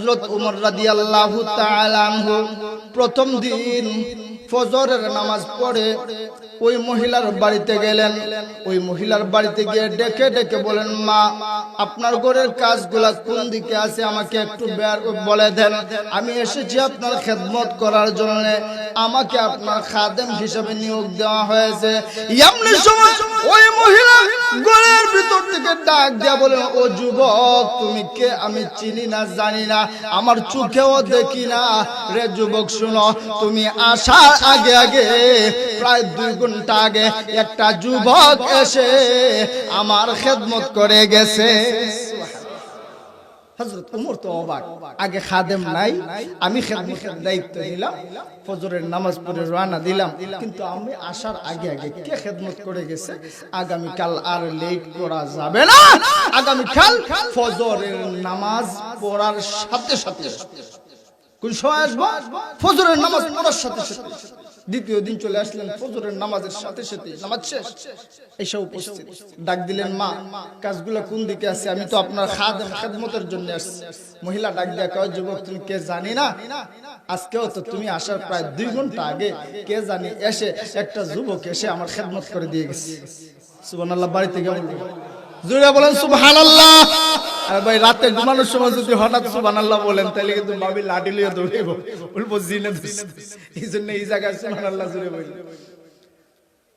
হযরত উমর রাদিয়াল্লাহু তাআলা আনহু প্রথম দিন ফজরের নামাজ পড়ে ওই মহিলার বাড়িতে গেলেন। ওই মহিলার বাড়িতে গিয়ে ডেকে ডেকে বলেন, মা, আপনার ঘরের কাজগুলা কোন দিকে আছে আমাকে একটু বলে দেন। আমি এসেছি আপনার খেদমত করার জন্য, আমাকে আপনার খাদেম হিসেবে নিয়োগ দেওয়া হয়েছে। এমনি সময় ওই মহিলা ঘরের ভিতর থেকে ডাক দিয়া বলেন, ও যুবক, তুমি কে? আমি চিনি না, জানি না, আমার চোখেও দেখি না রে যুবক। শুনো, তুমি আসার আগে আগে প্রায় 2 ঘন্টা আগে একটা যুবক এসে আমার খেদমত করে গেছে। হযরত উমর তো অবাক, আগে খাদেম নাই, আমি খেদমতের দায়িত্ব নিলাম, ফজরের নামাজ পড়ে রওনা দিলাম, কিন্তু আমি আসার আগে আগে কে খেদমত করে গেছে? আগামীকাল আর লেট করা যাবে না, আগামীকাল ফজরের নামাজ পড়ার সাথে সাথে। কোন সময় আসবো? ফজরের নামাজ পড়ার সাথে সাথে। দ্বিতীয় দিন চলে আসলেন, ফজরের নামাজের সাথে সাথে নামাজ শেষ, এসে উপস্থিত। ডাক দিলেন, মা, কাজগুলো কোন দিকে আছে? আমি তো আপনার খাদেম, খেদমতের জন্য আসছি। মহিলা ডাক দিয়া কয়, যুবক, তুমি কে জানি না? আজকেও তো তুমি আসার প্রায় 2 ঘন্টা আগে কে জানি এসে একটা যুবক এসে আমার খেদমত করে দিয়ে গেছে। সুবহানাল্লাহ। বাড়িতে গিয়ে জোরে বলেন সুবহানাল্লাহ। আর ভাই, রাতে ঘুমানোর সময় যদি হঠাৎ সুবহানাল্লাহ বলেন, তাহলে কিন্তু ভাবি লাঠি লিয়ে দৌড়াইব, বলবো জিনে দিছে। এই জন্য এই জায়গায় সুবহানাল্লাহ জোরে বলেন।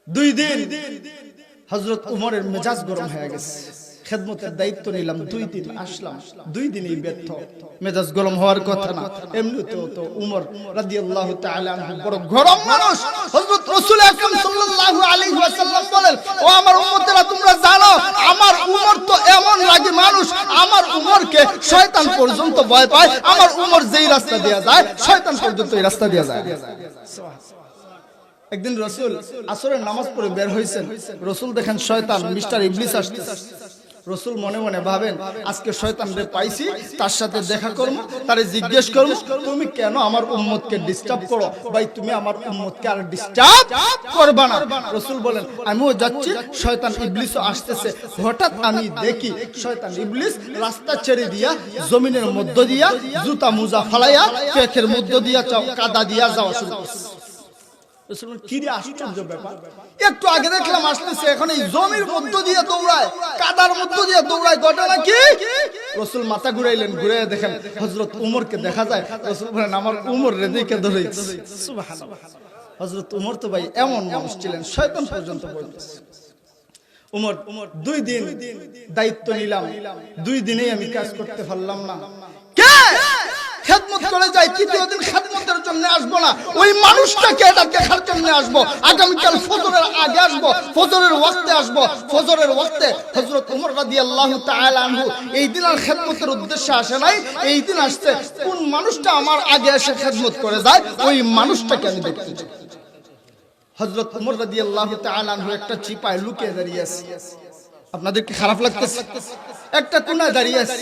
2 দিন হযরত উমরের মেজাজ গরম হয়ে গেছে। খেদমতের দায়িত্ব নিলাম, 2 দিন আসলাম, 2 দিনই ব্যর্থ। মেজাজ গরম হওয়ার কথা না, এমনিতেও তো উমর রাদিয়াল্লাহু তাআলা আনহু বড় গরম মানুষ। হযরত রাসূল আকরাম সাল্লাল্লাহু আলাইহি ওয়াসাল্লাম বলেন, ও আমার উম্মতেরা, তোমরা জানো আমার উমর তো এমন রাগী মানুষ, আমার উমরকে শয়তান পর্যন্ত ভয় পায়। আমার উমর যেই রাস্তা দিয়া যায়, শয়তান পর্যন্ত এই রাস্তা দিয়া যায়। একদিন রাসূল আসরের নামাজ পড়ে বের হইছেন, রাসূল দেখেন শয়তান মিস্টার ইবলিস আসতেছে। রাসূল মনে মনে ভাবেন, আজকে শয়তানরে পাইছি, তার সাথে দেখা করব, তারে জিজ্ঞেস করব, তুমি কেন আমার উম্মতকে ডিস্টার্ব করো? ভাই, তুমি আমার উম্মতকে আর ডিস্টার্ব করবা না। রাসূল বলেন, আমিও যাচ্ছি, শয়তান ইবলিসও আসতেছে। হঠাৎ আমি দেখি শয়তান ইবলিস রাস্তা ছেড়ে দিয়া জমিনের মধ্য দিয়া জুতা মুজা ফালাইয়া পেটের মধ্য দিয়া কাদা দিয়া যাওয়া শুরু করছে। কি রে, আশ্চর্য ব্যাপার! একটু আগে দেখলাম আসতেছে, এখন এই জমির মধ্য দিয়ে দৌড়ায়, কাদার মধ্য দিয়ে দৌড়ায়, ঘটনা কি? রাসূল মাথা ঘুরাইলেন, ঘুরে দেখেন হযরত উমরকে দেখা যায়। রাসূল বলেন, আমার উমর রে দেখে ধরেছে। সুবহানাল্লাহ। হযরত উমর তো ভাই এমন মানুষ ছিলেন, শয়তান পর্যন্ত বলতেছে। উমর 2 দিন দায়িত্ব নিলাম, 2 দিনেই আমি কাজ করতে পারলাম না। কে খেদমত করে যায়, 3য় দিন খেদমতের জন্য আসবো না, ওই মানুষটাকে এটা দেখার জন্য আসবো। আগামীকাল ফজরের আগে আসবো, ফজরের ওয়াক্তে আসবো। ফজরের ওয়াক্তে হযরত উমর রাদিয়াল্লাহু তাআলা আনহু এই দিন আর খেদমতের উদ্দেশ্যে আসে নাই, এই দিন আসছে কোন মানুষটা আমার আগে এসে খেদমত করে যায়, ওই মানুষটাকে আমি দেখতে চাই। হযরত উমর রাদিয়াল্লাহু তাআলা আনহু একটা চিপায় লুকিয়ে দাঁড়িয়ে আছে। আপনাদের কি খারাপ লাগতেছে? একটা কোণায় দাঁড়িয়ে আছে।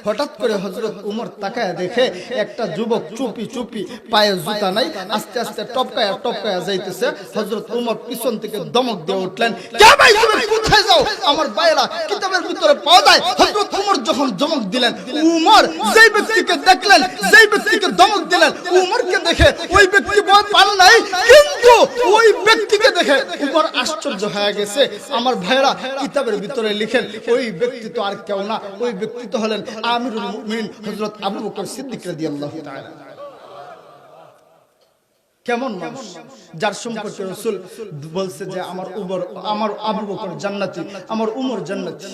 হঠাৎ করে হযরত উমর তাকায় দেখে একটা যুবক চুপি চুপি, পায়ে জুতা নাই, আস্তে আস্তে টপকায়া টপকায়া যাইতেছে। হযরত উমর পিছন থেকে ধমক দিয়ে উঠলেন, কে ভাই, তুমি কোথায় যাও? আমার ভাইরা কিতাবের ভিতরে পাওয়া যায়, হযরত উমর যখন ধমক দিলেন, উমর যেই ব্যক্তিকে দেখলেন, যেই ব্যক্তিকে ধমক দিলেন, উমরকে দেখে ওই ব্যক্তি ভয় পান নাই, কিন্তু ওই ব্যক্তিকে দেখে উমর আশ্চর্য হয়ে গেছে। আমার ভাইরা কিতাবের ভিতরে লিখেন, ওই ব্যক্তি তো আর কেউ না, ওই ব্যক্তি তো হলেন আমিরুল মুমিনিন হযরত আবু বকর সিদ্দিক রাদিয়াল্লাহু তাআলা। কেমন মানুষ, যার সম্পর্কে রাসূল বলছে যে আমার আবু বকর জান্নাতি, আমার উমর জান্নাতি,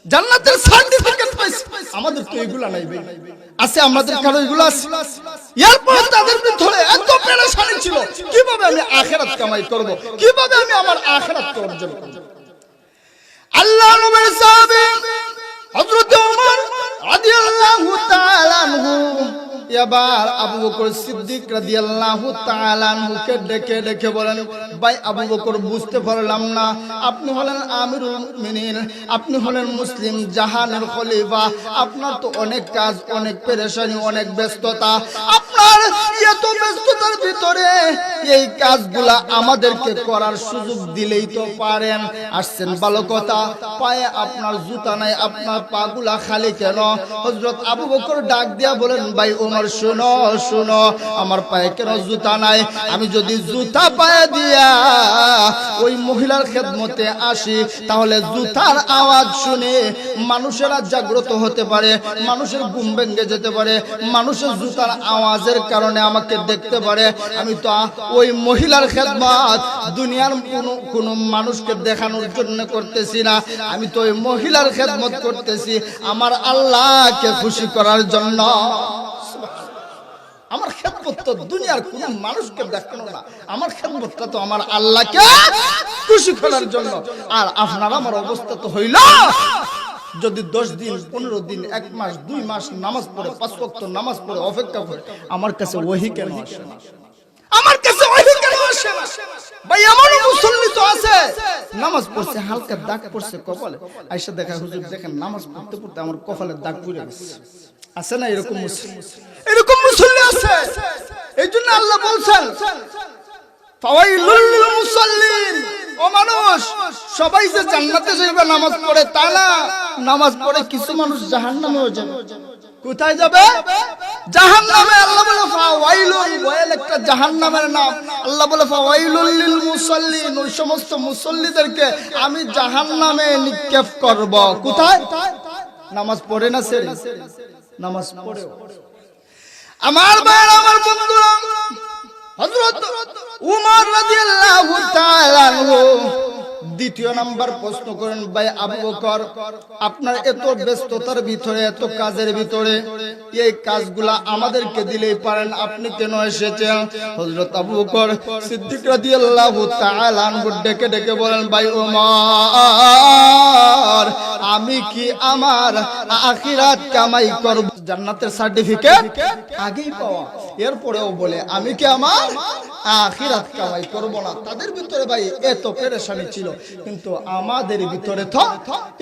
জান্নাতের সার্টিফিকেট পাইছে। আমাদের তো এগুলা নাই ভাই, আছে আমাদের কারো এগুলা আছে? এরপর তাদের ভিতরে এত পেরেশানি ছিল, কিভাবে আমি আখিরাত কামাই করব, কিভাবে আমি আমার আখিরাতকে অর্জন করব। আল্লাহর নবীর সাহাবী হযরত ওমর রাদিয়াল্লাহু তাআলা আনহু এবার আবু বকর সিদ্দিক রাদিয়াল্লাহু তাআলা আনহুকে ডেকে ডেকে বলেন, ভাই আবু বকর, বুঝতে পারলাম না, আপনি হলেন আমিরুল মুমিনিন, আপনি হলেন মুসলিম জাহানের খলিফা, আপনার তো অনেক কাজ, অনেক পেরেশানি, অনেক ব্যস্ততা, আপনার আপনার এত ব্যস্ততার ভিতরে এই কাজগুলা আমাদেরকে করার সুযোগ দিলেই তো পারেন। আসছেন ভালো কথা, পায়ে আপনার জুতা নাই, আপনার পাগুলা খালি কেন? হযরত আবু বকর ডাক দিয়া বলেন, ভাই ওমর শুনো শুনো, আমার পায়ে কেন জুতা নাই? আমি যদি জুতা পায়ে দিয়া ওই মহিলার খেদমতে আসি, তাহলে জুতার আওয়াজ শুনে মানুষেরা জাগ্রত হতে পারে, মানুষের ঘুম ভেঙে যেতে পারে, মানুষের জুতার আওয়াজের কারণে আমাকে দেখতে পারে। আমি তো ওই মহিলার খেদমত দুনিয়ার কোনো মানুষকে দেখানোর জন্য করতেছি না, আমি তো ওই মহিলার খেদমত করতেছি আমার আল্লাহকে খুশি করার জন্য। আমার খেদমত তো দুনিয়ার কোন মানুষকে দেখানো না, আমার খেদমতটা তো আমার আল্লাহকে খুশি করার জন্য। আর আপনার আমার অবস্থা তো হইল, যদি 10 দিন 15 দিন 1 মাস 2 মাস নামাজ পড়ে, 5 ওয়াক্ত নামাজ পড়ে অপেক্ষা করে, আমার কাছে ওহী কেন আসে না? আমার কাছে ওহী কেন আসে না? ভাই আমার মুসল্লি তো আছে, নামাজ পড়ছে, হালকা দাগ পড়ছে কপালে, আয়েশা দেখা, হুজুর দেখেন নামাজ পড়তে পড়তে আমার কপালে দাগ পড়ে গেছে। আছে না এরকম মুসল্লি? এরকম মুসল্লি আছে। এইজন্য আল্লাহ বলছেন, ফাওয়াইলুল লিল মুসাল্লিন। ও মানুষ, সবাই যে জান্নাতে যাবে নামাজ পড়ে তা না, নামাজ পড়ে কিছু মানুষ জাহান্নামেও যাবে। কোথায় যাবে? জাহান্নামে। আল্লাহ বলে ফাওয়াইলুল, ওয়াইল একটা জাহান্নামের নাম। আল্লাহ বলে ফাওয়াইলুল লিল মুসাল্লিন, ওই সমস্ত মুসল্লিদেরকে আমি জাহান্নামে নিক্ষেপ করব। কোথায়? নামাজ পড়ে না সে, নামাজ পড়ে। আমার ভাইরা, আমার বন্ধুরা, হযরত উমর রাদিয়াল্লাহু তাআলা আনহু দ্বিতীয় নাম্বার প্রশ্ন করেন, ভাই আবু বকর, আপনার এত ব্যস্ততার ভিতরে, এত কাজের ভিতরে এই কাজগুলা আমাদেরকে দিলেই পারেন, আপনি কেন এসেছেন? হযরত আবু বকর সিদ্দিক রাদিয়াল্লাহু তাআলা আনহু ডেকে ডেকে বলেন, ভাই ওমর, আমি কি আমার আখিরাত কামাই করব? জান্নাতের সার্টিফিকেট আগেই পাওয়া, এরপরেও বলে আমি কি আমার আখিরাত কামাই করব না। তাদের ভিতরে ভাই এত পেরেশানি ছিল, কিন্তু আমাদের ভিতরে তো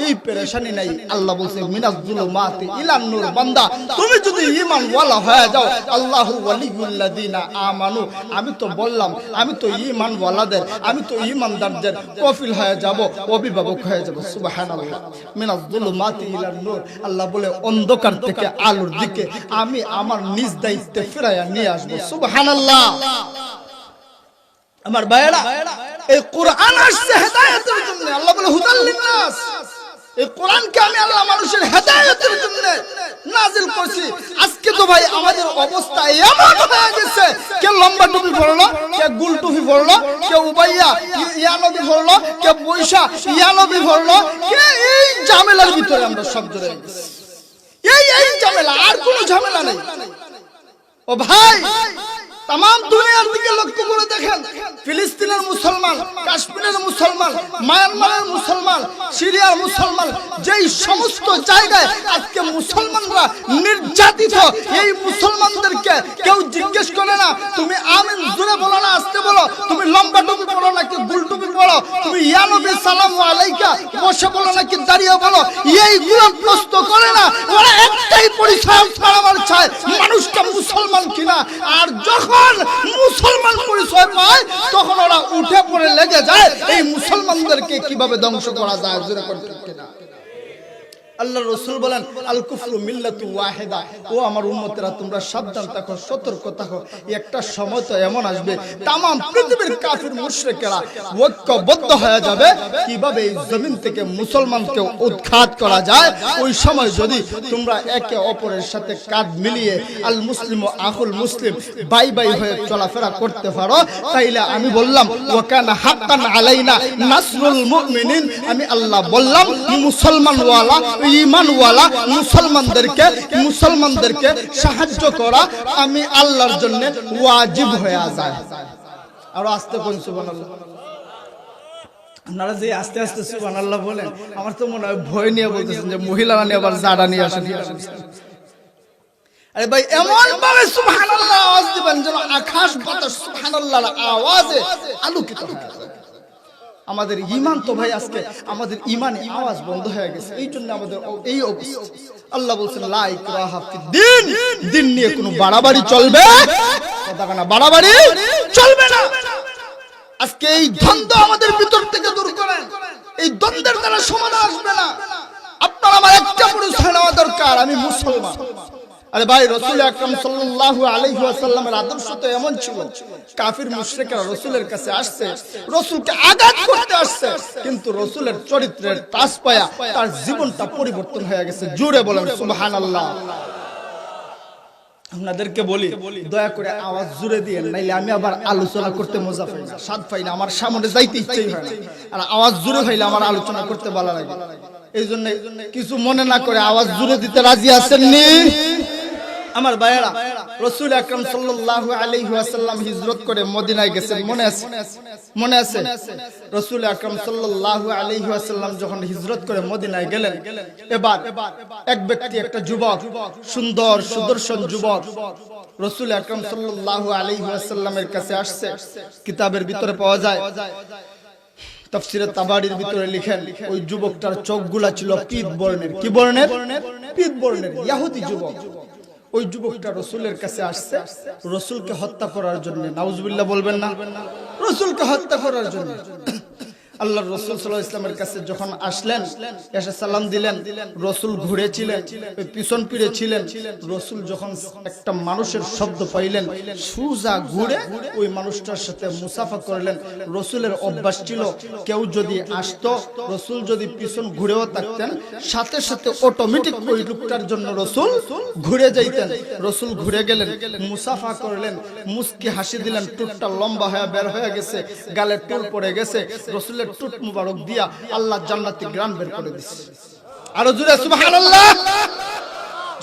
এই পেরেশানি নাই। আল্লাহ বলছে মিনাজ যুলুমাতি ইলান নূর, বান্দা তুমি যদি ঈমান ওয়ালা হয়ে যাও, আল্লাহু ওয়ালিউল্লাযিনা আমানু, আমি তো বললাম আমি তো ঈমান ওয়ালাদের, আমি তো ঈমানদারদের কফিল হয়ে যাব, অভিভাবক হয়ে যাব। সুবহানাল্লাহ। মিনাজ যুলুমাতি ইলান নূর, আল্লাহ বলে অন্ধকার থেকে আলোর দিকে আমি আমার নিজ দায়িত্বে ফিরাইয়া নিয়ে আসব। সুবহানাল্লাহ। আমার ভাইরা, এই কোরআন আসছে হেদায়েতের জন্য। আল্লাহ বলে হুদাল লিন্নাস, এই কোরআনকে আমি আল্লাহ মানুষের হেদায়েতের জন্য নাজিল করছি। আজকে তো ভাই আমাদের অবস্থা এমন হয়ে গেছে, কে লম্বা টুপি পরলো, কে গুল টুপি পরলো, কে উবাইয়া ইয়ানবী পরলো, কে বৈশা ইয়ানবী পরলো, কে এই ঝামেলার ভিতরে আমরা সব জড়িয়ে গেছি। এই ঝামেলা, আর কোনো ঝামেলা নেই। ও ভাই, তাম দুনিয়ার দিকে লক্ষ্য করে দেখেন, ফিলিস্তিনের মুসলমান, কাশ্মীরের মুসলমান, মায়ানমারের মুসলমান, সিরিয়ার মুসলমান, যেই সমস্ত জায়গায় আজকে মুসলমানরা নির্যাতিত, এই মুসলমানদেরকে কেউ জিজ্ঞেস করে না তুমি আমিন জোরে বলো না আস্তে বলো, তুমি লম্বা টুপি পড়ো নাকি গুল টুপি পড়ো, তুমি ইয়া নবী সালামু আলাইকা বসে বলো নাকি দাঁড়িয়ে বলো, এইগুলো প্রশ্ন করে না। ওরা একটাই পরিচয় ছাড়াবার চায়, মানুষটা মুসলমান কিনা। আর যখন মুসলমান পরিচয় পায়, তখন ওরা উঠে পড়ে লেগে যায় এই মুসলমানদেরকে কিভাবে ধ্বংস করা যায়। জোরে করে ঠিক কিনা? আল্লাহ রাসূল বলেন আল কুফরু মিল্লাতু ওয়াহিদা। ও আমার উম্মতেরা, তোমরা সাবধান থাকো, সতর্ক থাকো। একটা সময় তো এমন আসবে তামাম পৃথিবীর কাফির মুশরিকেরা ঐক্যবদ্ধ হয়ে যাবে, কিভাবে এই জমিন থেকে মুসলমানকে উৎখাত করা যায়। ওই সময় যদি তোমরা একে অপরের সাথে কাঁধ মিলিয়ে আল মুসলিমু আখুল মুসলিম, ভাই ভাই হয়ে চলাফেরা করতে পারো, তাইলে আমি বললাম ওয়া কানা হাক্কান আলাইনা নাসরুল মুমিনিন। আমি আল্লাহ বললাম মুসলমান ওয়ালা, ঈমানওয়ালা মুসলমানদেরকে সাহায্য করা আমি আল্লাহর জন্য ওয়াজিব হয়ে যায়। আর আস্তে কোন সুবহানাল্লাহ। আপনারা যে আস্তে আস্তে সুবহানাল্লাহ বলেন, আমার তো মনে হয় ভয় নিয়ে বলতেছেন যে মহিলারা নিয়ে আবার জাড়া নিয়ে আসেন। আরে ভাই, এমন ভাবে সুবহানাল্লাহ আওয়াজ দিবেন যেন আকাশ বাতাস সুবহানাল্লাহর আওয়াজে আলোকিত হয়ে যায়। আমাদের ঈমান তো ভাই আজকে আমাদের ঈমানে আওয়াজ বন্ধ হয়ে গেছে, এই জন্য আমাদের এই অবস্থা। আল্লাহ বলছেন লা ইকরাহা ফিদ্দিন, দিন নিয়ে কোনো বাড়াবাড়ি চলবে না, বাড়াবাড়ি চলবে না। আজকে এই দ্বন্দ্ব আমাদের ভিতর থেকে দূর করেন, এই দ্বন্দ্বের দ্বারা সমাধান আসবে না। আপনার আমার একটা পরিচয় নেওয়া দরকার, আমি মুসলমান। আরে ভাই, রাসূল আকরাম সাল্লাল্লাহু আলাইহি ওয়াসাল্লামের আদর্শ তো এমন ছিল, কাফির মুশরিকরা রাসূলের কাছে আসছে, রাসূলকে আঘাত করতে আসছে, কিন্তু রাসূলের চরিত্রের টাচ পায়া তার জীবনটা পরিবর্তন হয়ে গেছে। জোরে বলেন সুবহানাল্লাহ। আপনাদেরকে বলি, দয়া করে আওয়াজ জোরে দিয়েন, নাইলে আমি আবার আলোচনা করতে মজা পাই না, স্বাদ পাই না, আমার সামনে যাইতে ইচ্ছেই হয় না। আর আওয়াজ জোরে হইলে আমার আলোচনা করতে ভালো লাগে। এই জন্য কিছু মনে না করে আওয়াজ জোরে দিতে রাজি আছেননি আমার ভাইয়েরা? রাসূল আকরাম সাল্লাল্লাহু আলাইহি ওয়াসাল্লাম হিজরত করে মদিনায় গেছেন, মনে আছে? মনে আছে? রাসূল আকরাম সাল্লাল্লাহু আলাইহি ওয়াসাল্লাম যখন হিজরত করে মদিনায় গেলেন, এবার এক ব্যক্তি, একটা যুবক, সুন্দর সুদর্শন যুবক রাসূল আকরাম সাল্লাল্লাহু আলাইহি ওয়াসাল্লামের কাছে আসছে। কিতাবের ভিতরে পাওয়া যায়, তাফসীরে তাবারির ভিতরে লিখেন, ওই যুবকটার চোখগুলা ছিল পীত বর্ণের। কি বর্ণের? পীত বর্ণের, ইহুদি যুবক। ওই যুবকটা রাসূলের কাছে আসছে রাসূলকে হত্যা করার জন্য। নাউজুবিল্লাহ বলবেন না? রাসূলকে হত্যা করার জন্য। আল্লাহর রাসূল সাল্লাল্লাহু আলাইহি ওয়াসাল্লামের কাছে যখন আসলেন, এসে সালাম দিলেন, রাসূল ঘুরেছিলেন, পিছন ফিরে ছিলেন। রাসূল যখন একটা মানুষের শব্দ পাইলেন, সোজা ঘুরে ওই মানুষটার সাথে মুসাফা করলেন। রাসূলের অভ্যাস ছিল, কেউ যদি আসতো, রাসূল যদি পিছন ঘুরেও থাকতেন, সাথে সাথে অটোমেটিক ওই লোকটার জন্য রাসূল ঘুরে যাইতেন। রাসূল ঘুরে গেলেন, মুসাফা করলেন, মুস্কি হাসি দিলেন, টুটটা লম্বা হয়ে বের হয়ে গেছে, গালে টুল পড়ে গেছে। রাসূলের টুট মুবারক দিয়া আল্লাহ জান্নাতি গ্রান বের করে দিছে। আরো জোরে সুবহানাল্লাহ।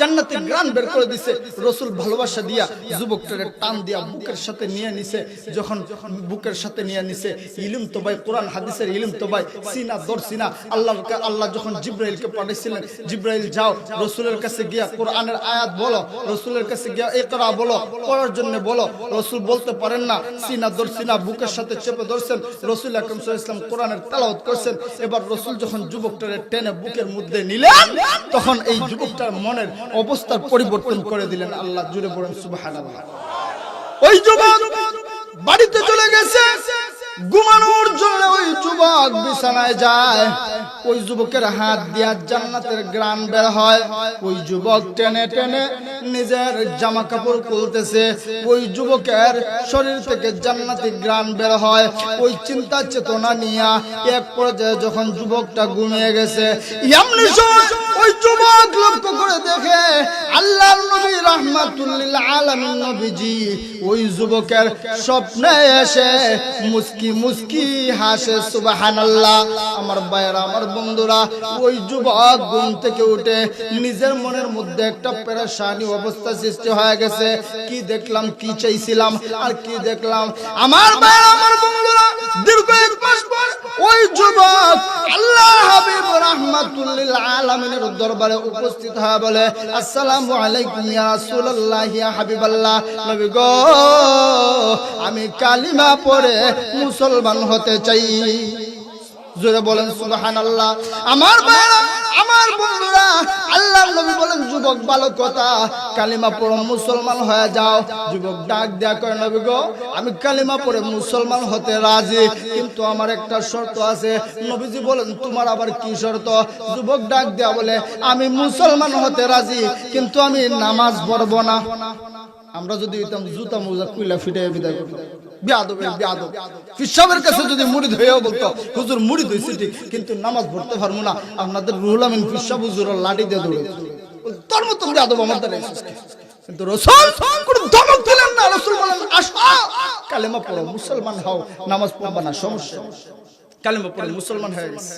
জান্নাতি গ্রান বের করে দিছে। রাসূল ভালোবাসা দিয়া যুবকটারে টান দিয়া বুকের সাথে নিয়ে নিছে। যখন বুকের সাথে নিয়ে নিছে, ইলম তো ভাই, কোরআন হাদিসের ইলম তো ভাই সিনা দর সিনা। আল্লাহ যখন জিবরাইলকে পাঠাইছিলেন, জিবরাইল যাও রাসূলের কাছে গিয়া কোরআনের আয়াত বলো, রাসূলের কাছে গিয়া ইকরা বলো, পড়ার জন্য বলো। রাসূল বলতে পারেন না, সিনা দর সিনা বুকের সাথে চেপে ধরছেন। রাসূল আকরাম সাল্লাল্লাহু আলাইহি ওয়াসাল্লাম কোরআনের তেলাওয়াত করছেন। এবার রাসূল যখন যুবকটারে টেনে বুকের মধ্যে নিলেন, তখন এই যুবকটার মনের অবস্থার পরিবর্তন করে দিলেন। আল্লাহ জুড়ে বলেন সুবহানাল্লাহ। ওই যুবক বাড়িতে চলে গেছে ঘুমানোর জন্য। ওই যুবক বিছানায় যায়, ওই যুবকের হাত দিয়া জান্নাতের গ্রান বের হয়। ওই যুবক টেনে টেনে নিজের জামা কাপড় খুলতেছে, ওই যুবকের শরীর থেকে জান্নাতি গ্রান বের হয়। ওই চিন্তা চেতনা নিয়া এক পর্যায়ে যখন যুবকটা ঘুমিয়ে গেছে, এমনি সময় ওই যুবক লক্ষ্য করে দেখে আল্লাহর নবী রাহমাতুল লিল আলামিন নবীজি ওই যুবকের স্বপ্নে এসে মুস্কি মুস্কি হাসে। সুবহানাল্লাহ। আমার ভাইরা, আমার বন্ধুরা, ওই যুবক ঘুম থেকে উঠে নিজের মনের মধ্যে একটা পেরেশানি অবস্থা সৃষ্টি হয়ে গেছে। কি দেখলাম, কি চাইছিলাম, আর কি দেখলাম। আমার ভাইরা, আমার বন্ধুরা, দীর্ঘ এক মাস পর ওই যুবক আল্লাহ হাবিব রাহমাতুল লিল আলামিনের দরবারে উপস্থিত হয়ে বলে, আসসালামু আলাইকুম ইয়া রাসূলুল্লাহ, ইয়া হাবিবাল্লাহ, নবী গো, আমি কালিমা পড়ে মুসলমান হতে চাই। জোরে বলেন সুবহানাল্লাহ। আমার ভাইরা, আমার বন্ধুরা, আল্লাহর নবী বলেন, যুবক ভালো কথা, কালিমা পড়ে মুসলমান হয়ে যাও। যুবক ডাক দেয়া কয়, নবী গো, আমি কালিমা পড়ে মুসলমান হতে রাজি, কিন্তু আমার একটা শর্ত আছে। নবীজি বলেন, তোমার আবার কি শর্ত? যুবক ডাক দেয়া বলে, আমি মুসলমান হতে রাজি, কিন্তু আমি নামাজ পড়ব না। আমরা যদি জুতা মোজা কুইলা ফিটে বিদায় করতাম। বিয়াদব ফিসাবের কাছে যদি মুরিদ হয়েও বলতো, হুজুর মুরিদ হইছে ঠিক, কিন্তু নামাজ পড়তে পারবো না, আপনাদের রুহুল আমিন ফিসাব হুজুর লাঠি দিয়ে দৌড়ে তোর মতো বিয়াদব আমার দ্বারা। কিন্তু রাসূল কোনো ধমক দিলেন না। রাসূল বলেন, আসো কালেমা পড়ো, মুসলমান হও, নামাজ পড়বা না, সমস্যা। কালেমা পড়ে মুসলমান হয়ে গেছে।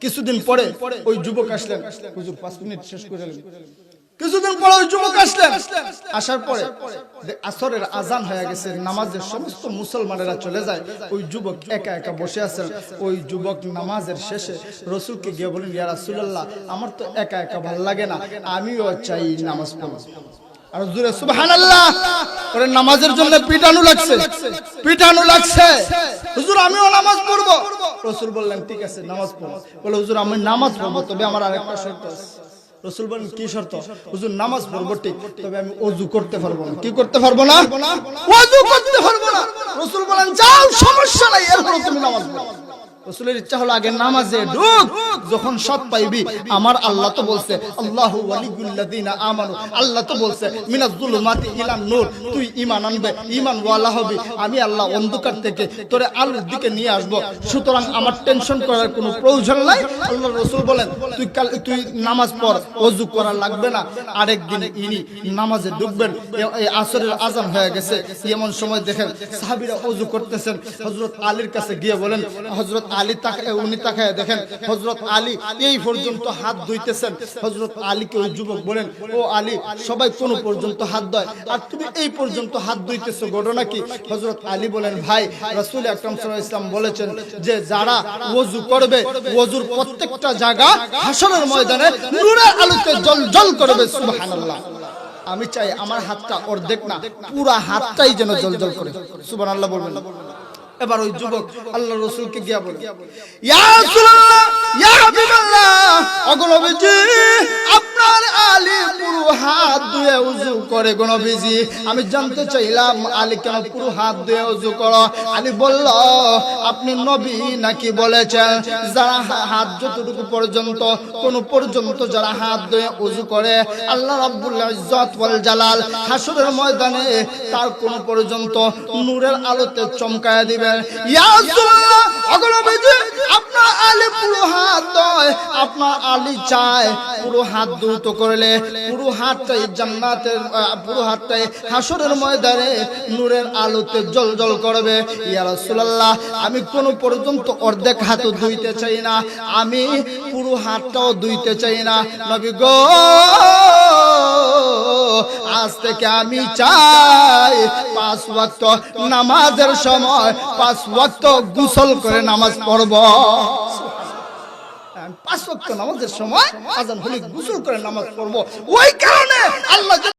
কিছুদিন পরে ওই যুবক আসলেন, হুজুর 5 মিনিট শেষ করে নিন। কিছুদিন পরে ওই যুবক আসলেন, আসার পরে আসরের আজান হয়ে গেছে, নামাজের সমস্ত মুসলমানেরা চলে যায়, ওই যুবক একা একা বসে আছেন। ওই যুবক নামাজের শেষে রাসূলকে গিয়ে বলেন, ইয়া রাসূলুল্লাহ, আমার তো একা একা ভালো লাগে না, আমিও চাই নামাজ পড়ব। আর জোরে সুবহানাল্লাহ। ওরে নামাজের জন্য পিটানো লাগছে, হুজুর আমিও নামাজ পড়ব। রাসূল বললেন ঠিক আছে নামাজ পড়ো। বলে হুজুর আমি নামাজ পড়বো, তবে আমার আরেকটা শর্ত আছে। রাসূল বলেন কি শর্ত? হুজুর নামাজ পড়বো ঠিক, তবে আমি ওযু করতে পারবো না। কি করতে পারবো না? ওযু করতে পারবো না। রাসূল বলেন যাও সমস্যা নাই, এরপর তুমি নামাজ পড়ো। রাসূলের ইচ্ছা হলো আগে নামাজে ঢুক, যখন সৎ পাইবি। আমার আল্লাহ তো বলছে আল্লাহু ওয়ালিয়ুল্লাযিনা আমানু, আল্লাহ তো বলছে মিনাজ যুলুমাতি ইলান নূর, তুই ঈমান আনবে, ঈমান ওয়ালা হবি, আমি আল্লাহ অন্ধকার থেকে তোরে আলোর দিকে নিয়ে আসব। সুতরাং আমার টেনশন করার কোনো প্রয়োজন নাই। আল্লাহ রাসূল বলেন তুই নামাজ পড়, ওযু করা লাগবে না। আরেকদিন ইনি নামাজে ঢুকবেন, এই আসরের আযান হয়ে গেছে। এমন সময় দেখেন সাহাবীরা ওযু করতেছেন। হযরত আলীর কাছে গিয়ে বলেন, হযরত আলী উনি তাকায় দেখেন হযরত আলী এই পর্যন্ত হাত ধুইতেছেন। হযরত আলীকে ওই যুবক বলেন, ও আলী, সবাই কোন পর্যন্ত হাত ধোয় আর তুমি এই পর্যন্ত হাত ধুইতেছো, ঘটনা কি? হযরত আলী বলেন, ভাই রাসূল আকরাম সাল্লাল্লাহু আলাইহি ওয়াসাল্লাম বলেছেন যে যারা ওযু করবে, ওযুর প্রত্যেকটা জায়গা হাসরের ময়দানে নূরের আলোতে জ্বলজ্বল করবে। সুবহানাল্লাহ। আমি চাই আমার হাতটা অর্ধেক না, পুরা হাতটাই যেন জ্বলজ্বল করে। সুবহানাল্লাহ বলবেন। এবার ওই যুবক আল্লাহর রাসূলকে গিয়া বলে, ইয়া রাসূলুল্লাহ, ইয়া হাবিবাল্লাহ, ওগো নবীজি, আপনার আলী পুরো হাত ধুয়ে ওযু করে গো নবীজি। আমি জানতে চাইলাম আলী কেন পুরো হাত ধুয়ে ওযু করে? আলী বলল, আপনি নবী নাকি বলেছেন যারা হাত যতটুকু পর্যন্ত কোন পর্যন্ত যারা হাত ধুয়ে ওযু করে, আল্লাহ রাব্বুল ইজ্জত ওয়াল জালাল হাসরের ময়দানে তার কোন পর্যন্ত নূরের আলোতে চমকায় দিবেন। ইয়া রাসূলুল্লাহ, ওগো নবীজি, আপনার আলী পুরো হাত ধোয়, আপনার আলী চায় পুরো হাত ধৌত করলে পুরো হাতটাই জান্নাতের, পুরো হাতটাই হাসরের ময়দানে নূরের আলোতে জ্বলজ্বল করবে। ইয়া রাসূলুল্লাহ, আমি কোন পর্যন্ত অর্ধেক হাতও ধুইতে চাই না, আমি পুরো হাতটাও ধুইতে চাই না। নবী গো, আজ থেকে আমি চাই 5 ওয়াক্ত নামাজের সময় 5 ওয়াক্ত গোসল করে নামাজ পড়ব। 5 ওয়াক্ত নামাজের সময় আযান হলে গোসল করে নামাজ পড়ব। ওই কারণে আল্লাহ